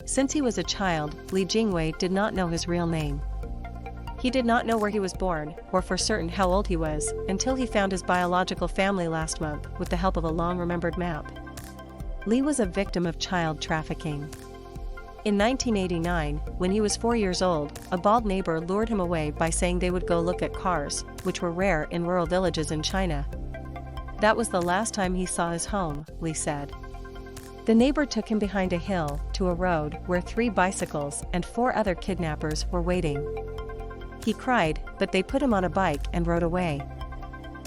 Since he was a child, Li Jingwei did not know his real name. He did not know where he was born, or for certain how old he was, until he found his biological family last month with the help of a long-remembered map. Li was a victim of child trafficking. In 1989, when he was 4 years old, a bald neighbor lured him away by saying they would go look at cars, which were rare in rural villages in China. That was the last time he saw his home, Li said. The neighbor took him behind a hill to a road where 3 bicycles and 4 other kidnappers were waiting. He cried, but they put him on a bike and rode away.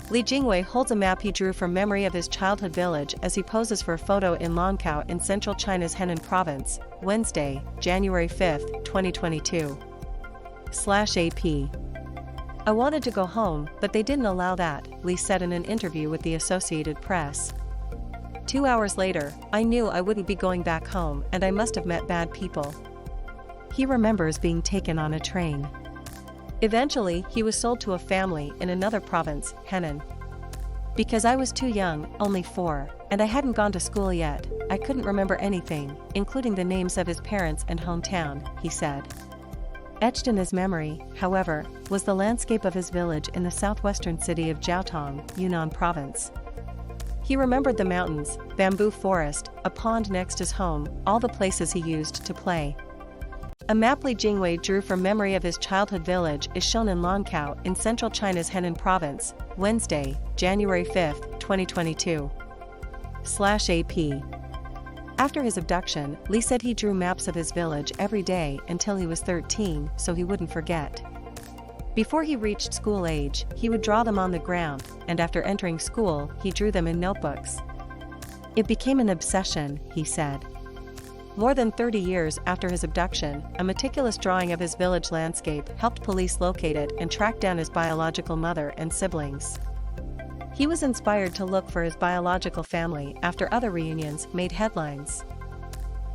Li Jingwei holds a map he drew from memory of his childhood village as he poses for a photo in Langkou in central China's Henan province, Wednesday, January 5, 2022/AP. I wanted to go home, but they didn't allow that, Li said in an interview with the Associated Press. 2 hours later, I knew I wouldn't be going back home and I must have met bad people. He remembers being taken on a train. Eventually, he was sold to a family in another province, Henan. Because I was too young, only 4, and I hadn't gone to school yet, I couldn't remember anything, including the names of his parents and hometown, he said. Etched in his memory, however, was the landscape of his village in the southwestern city of Jiaotong, Yunnan province. He remembered the mountains, bamboo forest, a pond next his home, all the places he used to play. A map Li Jingwei drew from memory of his childhood village is shown in Langkou in central China's Henan province, Wednesday, January 5, 2022/AP. After his abduction, Li said he drew maps of his village every day until he was 13 so he wouldn't forget. Before he reached school age, he would draw them on the ground, and after entering school, he drew them in notebooks. It became an obsession, he said. More than 30 years after his abduction, a meticulous drawing of his village landscape helped police locate it and track down his biological mother and siblings. He was inspired to look for his biological family after other reunions made headlines.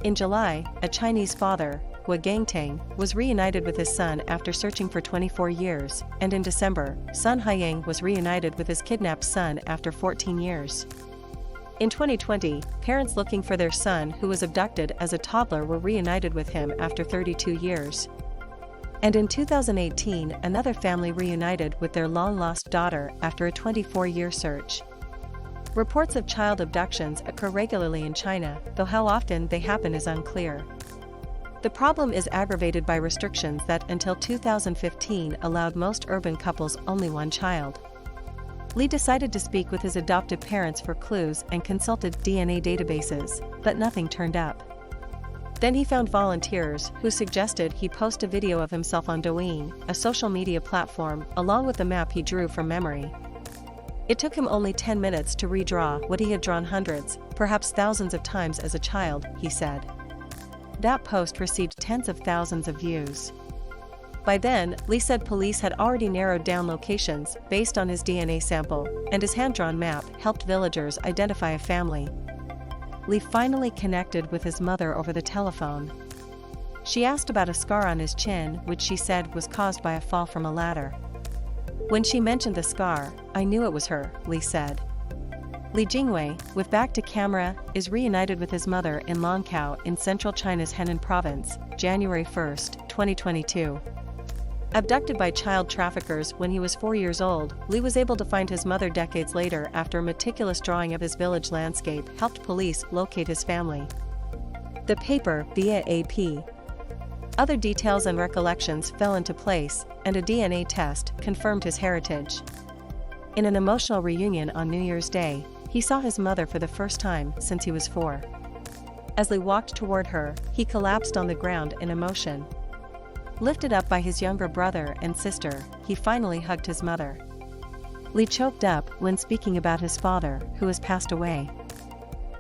In July, a Chinese father, Hua Gangtang, was reunited with his son after searching for 24 years, and in December, son Haiyang was reunited with his kidnapped son after 14 years. In 2020, parents looking for their son who was abducted as a toddler were reunited with him after 32 years. And in 2018, another family reunited with their long-lost daughter after a 24-year search. Reports of child abductions occur regularly in China, though how often they happen is unclear. The problem is aggravated by restrictions that until 2015 allowed most urban couples only one child. Li decided to speak with his adoptive parents for clues and consulted DNA databases, but nothing turned up. Then he found volunteers who suggested he post a video of himself on Douyin, a social media platform, along with the map he drew from memory. It took him only 10 minutes to redraw what he had drawn hundreds, perhaps thousands of times as a child, he said. That post received tens of thousands of views. By then, Li said police had already narrowed down locations based on his DNA sample, and his hand-drawn map helped villagers identify a family. Li finally connected with his mother over the telephone. She asked about a scar on his chin, which she said was caused by a fall from a ladder. When she mentioned the scar, I knew it was her, Li said. Li Jingwei, with back to camera, is reunited with his mother in Langkou in central China's Henan province, January 1, 2022. Abducted by child traffickers when he was 4 years old, Li was able to find his mother decades later after a meticulous drawing of his village landscape helped police locate his family. The paper via AP. Other details and recollections fell into place, and a DNA test confirmed his heritage. In an emotional reunion on New Year's Day, he saw his mother for the first time since he was 4. As Li walked toward her, he collapsed on the ground in emotion. Lifted up by his younger brother and sister, he finally hugged his mother. Li choked up when speaking about his father, who has passed away.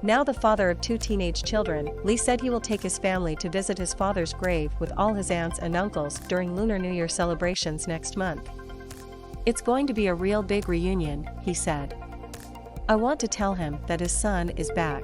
Now the father of 2 teenage children, Li said he will take his family to visit his father's grave with all his aunts and uncles during Lunar New Year celebrations next month. It's going to be a real big reunion, he said. I want to tell him that his son is back.